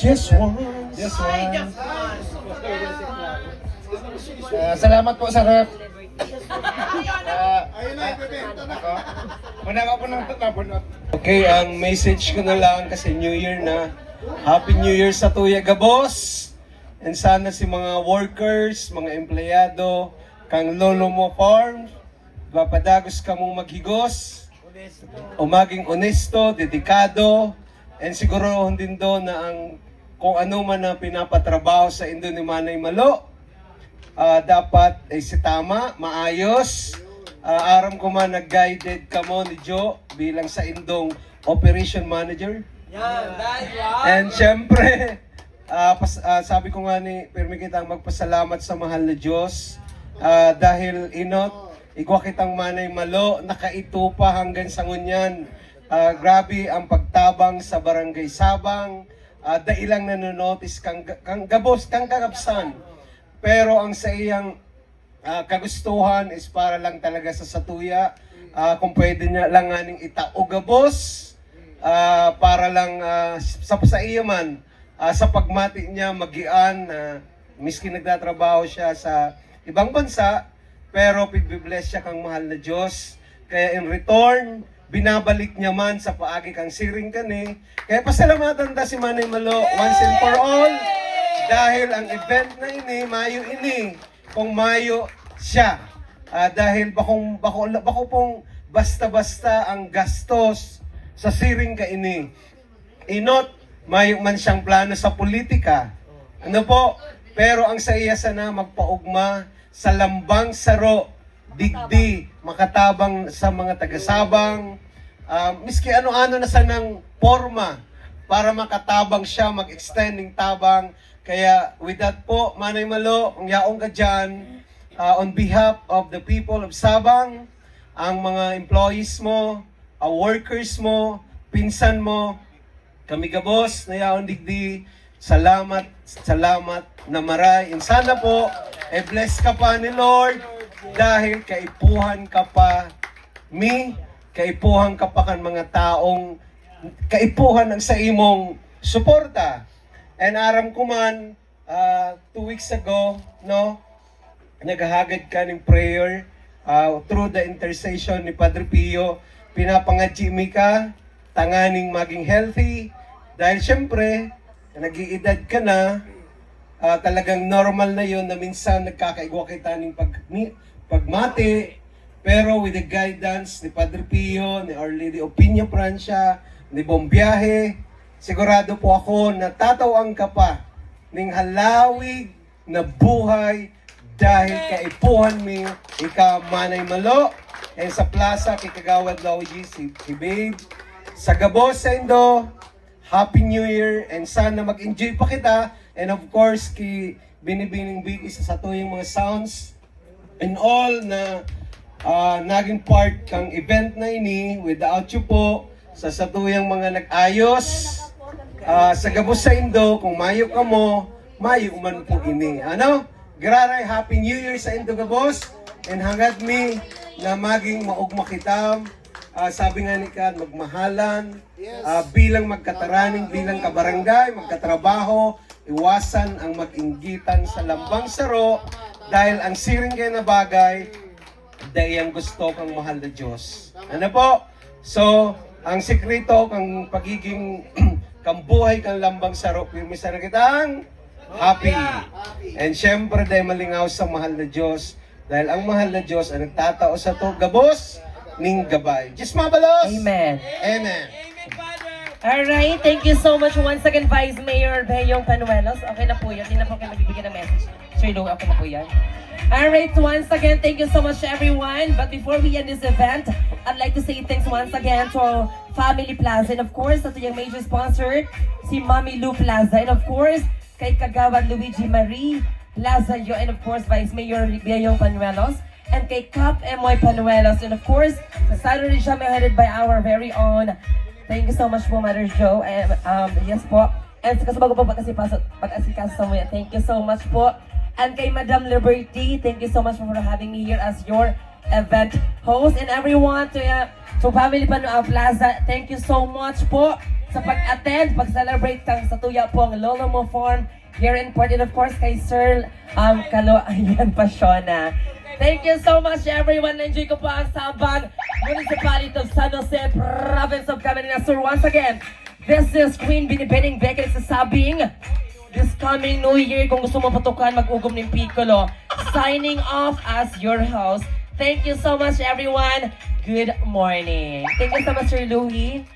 Just once. Just once. Salamat po sa rep. Okay, ang message ko na lang kasi New Year na. Happy New Year sa Tuya Gabos. And sana si mga workers, mga empleyado, kang lolo mo farm, papadagos ka mong maghigos, o maging onesto, dedikado, and siguro din doon na ang kung ano man na pinapatrabaho sa Indo ni Manay Malo, dapat ay si tama, maayos. Aram ko man nag-guided ka mo ni Joe bilang sa Indong Operation Manager. And syempre, sabi ko nga ni Permi kitang magpasalamat sa mahal na Diyos dahil inot, igwa kitang Manay Malo, nakaito pa hanggang sa ngunyan. Grabe ang pagtabang sa Barangay Sabang, dailang nanonotis kang gabos, kang kagapsan. Pero ang sa iyang kagustuhan is para lang talaga sa Satuya, kung pwede niya lang nga ning itao gabos, para lang sa iyo man, sa pagmati niya magian, miski nagtatrabaho siya sa ibang bansa, pero pigbibless siya kang mahal na Diyos. Kaya in return, binabalik niya man sa paagi kang siring kani. Kaya pasalamatan ta si Manay Malo once and for all. Dahil ang event na ini, Mayo ini, kung Mayo siya. Dahil bako pong basta-basta ang gastos sa siring ka ini. Inot, Mayo man siyang plano sa politika. Ano po? Pero ang sa iya sana magpaugma sa lambang saro, digdi, makatabang sa mga taga-Sabang, miski ano-ano na sanang forma para makatabang siya, mag-extending tabang. Kaya with that po, Manay Malo, kung yaong ka dyan, on behalf of the people of Sabang, ang mga employees mo, workers mo, pinsan mo, kami gabos na yaong digdi, salamat na maray. And sana po, bless ka pa ni Lord dahil kaipuhan ka pa kaipuhan ka pa kan mga taong kaipuhan ang sa imong suporta. And aram ko man, 2 weeks ago, no, naghahagad ka ng prayer through the intercession ni Padre Pio, pinapangadji mi ka, tanganing maging healthy, dahil syempre, nag-iedad ka na, talagang normal na yon na minsan nagkakaigwa kita ng pagmati, pero with the guidance ni Padre Pio, ni Our Lady of Piña Francia, ni Bombiahe, sigurado po ako na tatawang ka pa ng halawig na buhay dahil kaipuhan mi ika Manay Malo, and sa plaza kay Kagawad Lauji si Babe, sa Gabos sa Indo, Happy New Year, and sana mag-enjoy pa kita, and of course kay Binibining Bigi sa satuyang mga sounds and all na naging part kang event na ini. Without you po, sa satuyang mga nag-ayos, sa Gabos sa Indo, kung mayo ka mo, mayo man po ini. Ano? Graray, Happy New Year sa Indo Gabos, and hangad mi na maging maugma kitam, sabi nga ni Kad, magmahalan, bilang magkataraning, bilang kabarangay, magkatrabaho, iwasan ang mag-inggitan sa lambang saro, dahil ang siring kayo na bagay, dahil ang gusto kang mahal na Diyos. Ano po? So, ang sikreto kang pagiging kambuhay kang lambang saro, pirmisa na kitang happy. And syempre dahil malingaw sa mahal na Diyos, dahil ang mahal na Diyos ang nagtatao sa to gabos ning gabay. Diyos mabalos! Amen. Amen. Alright, thank you so much once again, Vice Mayor Beyong Panuelos. Okay na po yan, hindi na po kayo magbibigay ng message. Sir Lou, ako na po yan. Alright, once again, thank you so much everyone. But before we end this event, I'd like to say thanks once again to Family Plaza. And of course, ito yung major sponsor, si Mami Lou Plaza. And of course, kay Kagawad Luigi Marie Lazayo. And of course, Vice Mayor Beyong Panuelos. And kay Cap Emoy Panuelos. And of course, the salary siya headed by our very own. Thank you so much po, Mother Joe. And, yes po. And kasi bago po pag-asikaso mo yan. Thank you so much po. And kay Madam Liberty, thank you so much for having me here as your event host. And everyone to Family Plaza, thank you so much po. sa pag-attend, pag-celebrate kang sa tuya pong Lolo Mo Farm here in Port, and of course kay Sir Ayan Pasiona. Thank you so much everyone. Enjoy ko po ang Sabang Municipality of San Jose, Province of Camarines Sur. Once again, this is Queen Binibining Beckett sa sabing this coming New Year, kung gusto mo patukan, mag-ugom ng Piccolo. Signing off as your host. Thank you so much everyone. Good morning. Thank you so much Sir Louie.